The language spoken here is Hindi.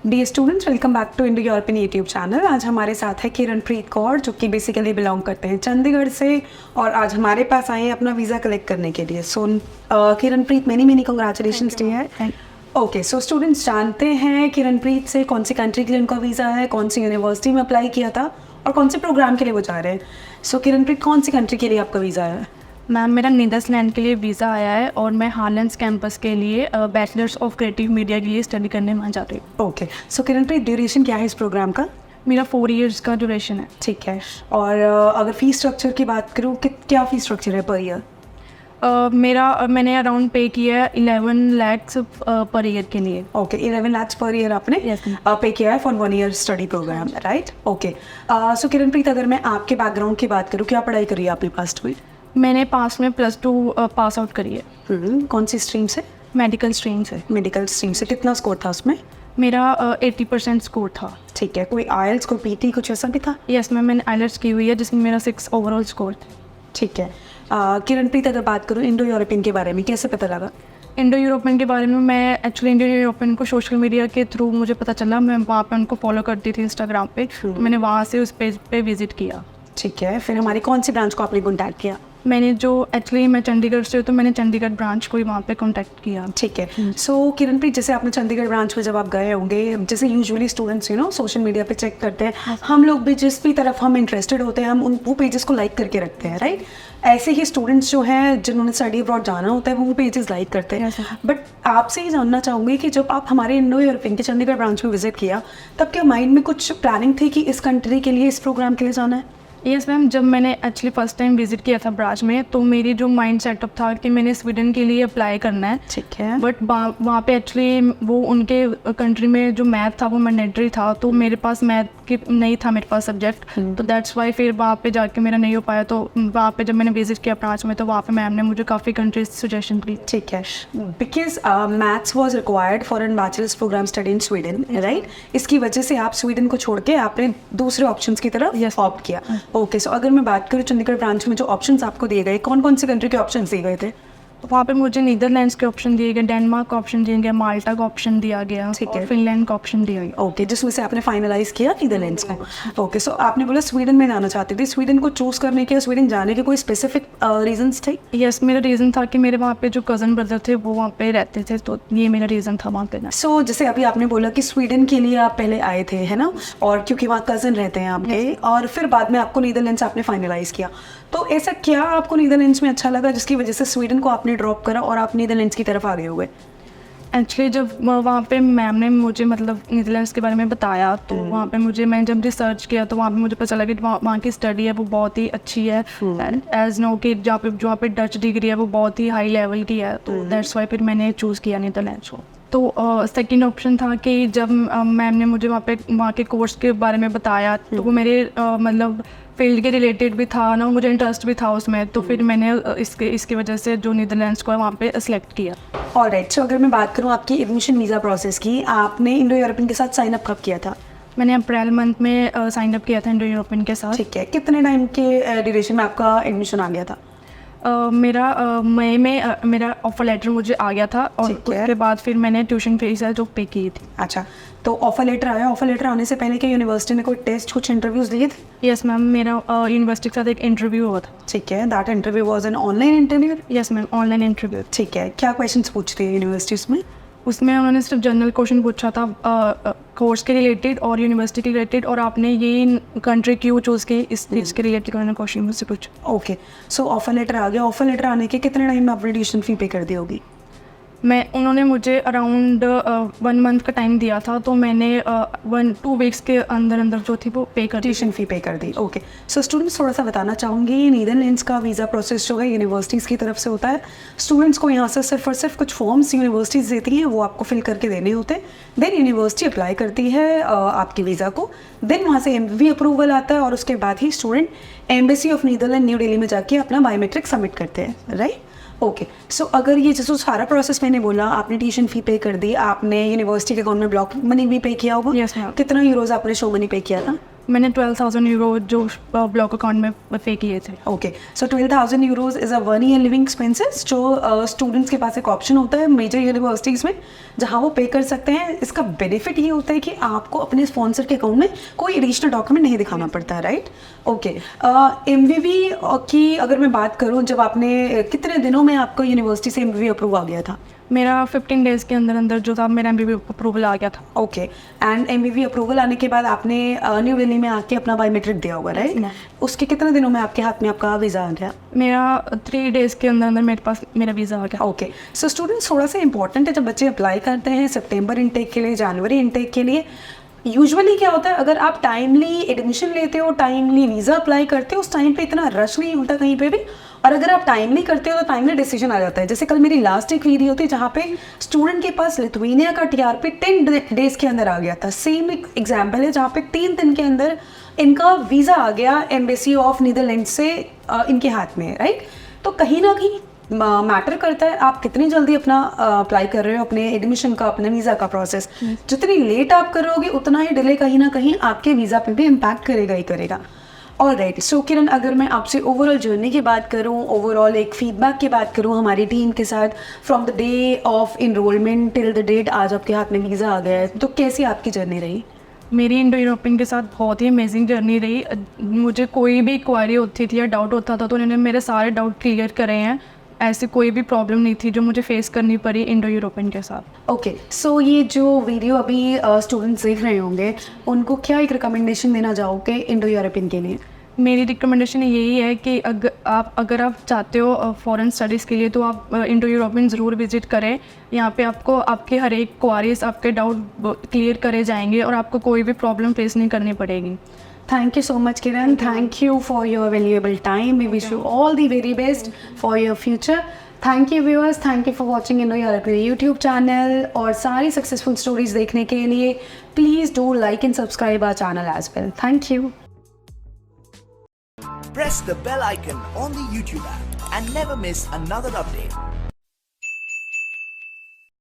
Dear students, welcome back to Indo European YouTube channel. आज हमारे साथ है किरणप्रीत कौर, जो कि बेसिकली बिलोंग करते हैं चंडीगढ़ से, और आज हमारे पास आए हैं अपना वीज़ा कलेक्ट करने के लिए। So Kiranpreet, many congratulations to you. Okay, so students जानते हैं किरणप्रीत से कौन सी कंट्री के लिए उनका वीज़ा है, कौन सी यूनिवर्सिटी में अप्लाई किया था और कौन से प्रोग्राम के लिए वो जा रहे हैं। सो किरणप्रीत, कौन सी कंट्री के लिए आपका वीज़ा है? मैम, मेरा नीदरलैंड के लिए वीज़ा आया है और मैं हार्लेंस कैंपस के लिए बैचलर्स ऑफ क्रिएटिव मीडिया के लिए स्टडी करने वहाँ जा रही हूँ। ओके, सो किरणप्रीत, ड्यूरेशन क्या है इस प्रोग्राम का? मेरा 4 इयर्स का ड्यूरेशन है। ठीक है। और अगर फ़ीस स्ट्रक्चर की बात करूँ, क्या फ़ीस स्ट्रक्चर है पर ईयर? मैंने अराउंड पे किया है 11 lakhs पर ईयर के लिए। ओके, 11 lakhs पर ईयर आपने पे किया है for 1 year study program, right? Okay, so Kiranpreet, अगर मैं आपके बैकग्राउंड की बात करूँ, क्या पढ़ाई करी है आपने पास्ट में? मैंने पास में +2 पास आउट करी है। कौन सी स्ट्रीम से? मेडिकल स्ट्रीम से। मेडिकल स्ट्रीम से। कितना स्कोर था उसमें? मेरा 80% स्कोर था। ठीक है। कोई आईएलटीएस, कोई पीटी, कुछ ऐसा भी था? यस मैम, मैंने आईएलटीएस की हुई है जिसमें मेरा 6 ओवरऑल स्कोर था। ठीक है। किरणप्रीत, अगर बात करूँ इंडो यूरोपियन के बारे में, कैसे पता लगा? इंडो यूरोपियन के बारे में मैं एक्चुअली इंडो यूरोपियन को सोशल मीडिया के थ्रू मुझे पता चला। मैं वहाँ पे उनको फॉलो करती थी इंस्टाग्राम पे, तो मैंने वहाँ से उस पेज पे विजिट किया। ठीक है। फिर हमारी कौन सी ब्रांच को आपने कॉन्टैक्ट किया? मैंने जो एक्चुअली मैं चंडीगढ़ से हूँ, तो मैंने चंडीगढ़ ब्रांच को ही वहाँ पे कांटेक्ट किया। ठीक है। सो किरणप्रीत, जैसे आपने चंडीगढ़ ब्रांच में जब आप गए होंगे, जैसे यूजुअली स्टूडेंट्स सोशल मीडिया पे चेक करते हैं, हम लोग भी जिस भी तरफ हम इंटरेस्टेड होते हैं, हम वो पेजेस को लाइक करके रखते हैं, राइट? ऐसे ही स्टूडेंट्स जो हैं जिन्होंने स्टडी अब्रॉड जाना होता है, वो पेजेस लाइक करते हैं। बट आपसे ये जानना चाहूँगी कि जब आप हमारे इंडो यूरोपियन के चंडीगढ़ ब्रांच में विजिट किया, तब क्या माइंड में कुछ प्लानिंग थी कि इस कंट्री के लिए, इस प्रोग्राम के लिए जाना है? यस मैम, जब मैंने एक्चुअली फर्स्ट टाइम विजिट किया था ब्रांच में, तो मेरी जो माइंड सेटअप था कि मैंने स्वीडन के लिए अप्लाई करना है। ठीक है। बट वहाँ पे एक्चुअली वो उनके कंट्री में जो मैथ था वो मैंडेटरी था, तो मेरे पास मैथ की नहीं था मेरे पास सब्जेक्ट, तो दैट्स वाई फिर वहाँ पे जाके मेरा नहीं हो पाया। तो वहाँ पे जब मैंने विजिट किया ब्रांच में, तो वहाँ पे मैम ने मुझे काफ़ी कंट्रीज सजेशन दी। ठीक है। Because maths was required for an bachelors program study in Sweden, right? इसकी वजह से आप स्वीडन को छोड़ के आपने दूसरे ऑप्शंस की तरफ ऑप्ट किया। ओके, सो अगर मैं बात करूँ चंडीगढ़ ब्रांच में जो ऑप्शंस आपको दिए गए, कौन कौन सी कंट्री के ऑप्शंस दिए गए थे? वहाँ पे मुझे नीदरलैंड्स के ऑप्शन दिए गए, डेनमार्क का ऑप्शन दिया गया, माल्टा का ऑप्शन दिया गया, और फिनलैंड का ऑप्शन दिया गया। ओके, जिसमें से आपने फाइनलाइज किया नीदरलैंड्स को। ओके, सो आपने बोला स्वीडन में जाना चाहती थी। स्वीडन को चूज करने के, स्वीडन जाने के कोई स्पेसिफिक रीजंस थे? यस, मेरा रीज़न था कि मेरे वहाँ पे जो कज़न ब्रदर थे वो वहाँ पे रहते थे, तो ये मेरा रीज़न था वहाँ पे। सो जैसे अभी आपने बोला कि स्वीडन के लिए आप पहले आए थे, है ना? और क्योंकि वहाँ कज़न रहते हैं आपके, और फिर बाद में आपको नीदरलैंड्स आपने फाइनलाइज किया। तो ऐसा क्या आपको नीदरलैंड्स में अच्छा लगा जिसकी वजह से स्वीडन को आपने ड्रॉप करा और आप नीदरलैंड्स की तरफ आ गए हुए? एक्चुअली जब वहाँ पे मैम ने मुझे मतलब नीदरलैंड्स के बारे में बताया, तो वहाँ पे मैंने जब रिसर्च किया, तो वहाँ पे मुझे पता चला कि वहाँ की स्टडी है वो बहुत ही अच्छी है, एंड एज नो कि जहाँ पे डच डिग्री है वो बहुत ही हाई लेवल की है, तो दैट्स वाई फिर मैंने चूज़ किया नीदरलैंड्स को। तो सेकंड ऑप्शन था कि जब मैम ने मुझे वहाँ के कोर्स के बारे में बताया, तो वो मेरे मतलब फील्ड के रिलेटेड भी था ना, मुझे इंटरेस्ट भी था उसमें, तो फिर मैंने इसकी वजह से जो नीदरलैंड्स को है वहाँ पे सेलेक्ट किया। ऑलराइट, सो अगर मैं बात करूँ आपकी एडमिशन वीज़ा प्रोसेस की, आपने इंडो यूरोपियन के साथ साइन अप कब किया था? मैंने अप्रैल मंथ में साइन अप किया था इंडो यूरोपियन के साथ। ठीक है। कितने टाइम के ड्यूरेशन में आपका एडमिशन आ गया था? मेरा मई में मेरा ऑफर लेटर मुझे आ गया था, और उसके बाद फिर मैंने ट्यूशन फीस है जो पे की थी। अच्छा, तो ऑफर लेटर आया, ऑफर लेटर आने से पहले क्या यूनिवर्सिटी ने कोई टेस्ट, कुछ इंटरव्यूज दिए थे? यस मैम, मेरा यूनिवर्सिटी के साथ एक इंटरव्यू हुआ था। ठीक है। That interview was an online interview? Yes ma'am, online interview. ठीक है। क्या क्वेश्चंस पूछते हैं यूनिवर्सिटीज में? उसमें उन्होंने सिर्फ जनरल क्वेश्चन पूछा था कोर्स के रिलेटेड और यूनिवर्सिटी के रिलेटेड, और आपने ये कंट्री क्यों चूज़ की, इस चीज़ के रिलेटेड उन्होंने क्वेश्चन मुझसे पूछा। ओके, सो ऑफर लेटर आ गया। ऑफर लेटर आने के कितने टाइम में आपने ट्यूशन फी पे कर दी होगी? उन्होंने मुझे अराउंड 1 मंथ का टाइम दिया था, तो मैंने 1-2 वीक्स के अंदर अंदर जो थी वो पे कर ट्यूशन फी पे कर दी। ओके, सो स्टूडेंट्स, थोड़ा सा बताना चाहूँगी, नीदरलैंड्स का वीज़ा प्रोसेस जो है यूनिवर्सिटीज़ की तरफ से होता है। स्टूडेंट्स को यहाँ से सिर्फ और सिर्फ कुछ फॉर्म्स यूनिवर्सिटीज़ देती हैं, वो आपको फिल करके देने होते हैं। देन यूनिवर्सिटी अप्लाई करती है आपके वीज़ा को, देन वहाँ से एम्बेसी अप्रूवल आता है, और उसके बाद ही student embassy of Netherlands New Delhi में जाके अपना बायोमेट्रिक सबमिट करते हैं, राइट? ओके, सो अगर ये जैसे सारा प्रोसेस मैंने बोला, आपने ट्यूशन फी पे कर दी, आपने यूनिवर्सिटी के अकाउंट में ब्लॉक मनी भी पे किया होगा। Yes ma'am. कितना यूरोज आपने शो मनी पे किया था? मैंने 12,000 यूरो जो ब्लॉक अकाउंट में पे किए थे। Okay, so 12,000 euros is a 1 year living expenses जो स्टूडेंट्स के पास एक ऑप्शन होता है मेजर यूनिवर्सिटीज़ में जहाँ वो पे कर सकते हैं। इसका बेनिफिट ये होता है कि आपको अपने स्पॉन्सर के अकाउंट में कोई एडिशनल डॉक्यूमेंट नहीं दिखाना पड़ता है, राइट? ओके, MVV की अगर मैं बात करूँ, जब आपने कितने दिनों में आपको यूनिवर्सिटी से MVV अप्रूव आ गया था? मेरा 15 डेज़ के अंदर अंदर जो था मेरा MBB अप्रूवल आ गया था। ओके, एंड MVV अप्रूवल आने के बाद आपने न्यू दिल्ली में आके अपना बायोमेट्रिक दिया होगा, राइट? Yes, उसके कितने दिनों में आपके हाथ में आपका वीज़ा आ गया? मेरा 3 डेज़ के अंदर अंदर मेरे पास मेरा वीज़ा आ गया। ओके, सो स्टूडेंट्स थोड़ा सा इंपॉर्टेंट है जब बच्चे अप्लाई करते हैं सितंबर इनटेक के लिए, जनवरी इनटेक के लिए, यूजुअली क्या होता है, अगर आप टाइमली एडमिशन लेते हो, टाइमली वीज़ा अप्लाई करते हो, उस टाइम पे इतना रश नहीं होता कहीं पे भी, और अगर आप टाइमली करते हो तो टाइमली डिसीजन आ जाता है। जैसे कल मेरी लास्ट एक वीडियो थी जहाँ पे स्टूडेंट के पास लिथुआनिया का TRP 10 डेज़ के अंदर आ गया था। सेम एक एग्जाम्पल है जहाँ पे 3 दिन के अंदर इनका वीज़ा आ गया एम्बेसी ऑफ नीदरलैंड से इनके हाथ में, राइट? तो कहीं ना कहीं मैटर करता है आप कितनी जल्दी अपना अप्लाई कर रहे हो अपने एडमिशन का, अपने वीज़ा का प्रोसेस। जितनी लेट आप करोगे उतना ही डिले कहीं ना कहीं आपके वीज़ा पे भी इम्पैक्ट करेगा ही करेगा। ऑल राइट, सो किरण, अगर मैं आपसे ओवरऑल जर्नी की बात करूं, ओवरऑल एक फीडबैक की बात करूं हमारी टीम के साथ, from the day of enrolment till the date आज आपके हाथ में वीज़ा आ गया है, तो कैसी आपकी जर्नी रही? मेरी इंडो यूरोपियन के साथ बहुत ही अमेजिंग जर्नी रही। मुझे कोई भी क्वारी होती थी या डाउट होता था तो उन्होंने मेरे सारे डाउट क्लियर करे हैं। ऐसी कोई भी प्रॉब्लम नहीं थी जो मुझे फेस करनी पड़ी इंडो यूरोपियन के साथ। ओके, सो ये जो वीडियो अभी स्टूडेंट्स देख रहे होंगे उनको क्या एक रिकमेंडेशन देना चाहोगे इंडो यूरोपियन के लिए? मेरी रिकमेंडेशन यही है कि अगर आप चाहते हो फॉरेन स्टडीज़ के लिए तो आप इंडो यूरोपियन ज़रूर विज़िट करें। यहाँ पे आपको आपके हर एक क्वारीज, आपके डाउट क्लियर करे जाएंगे और आपको कोई भी प्रॉब्लम फेस नहीं करनी पड़ेगी। Thank you so much, Kiran. Thank you for your valuable time. We wish you all the very best for your future. Thank you viewers. Thank you for watching Indo European YouTube channel. और सारी successful stories देखने के लिए please do like and subscribe our channel as well. Thank you. Press the bell icon on the YouTube app and never miss another update.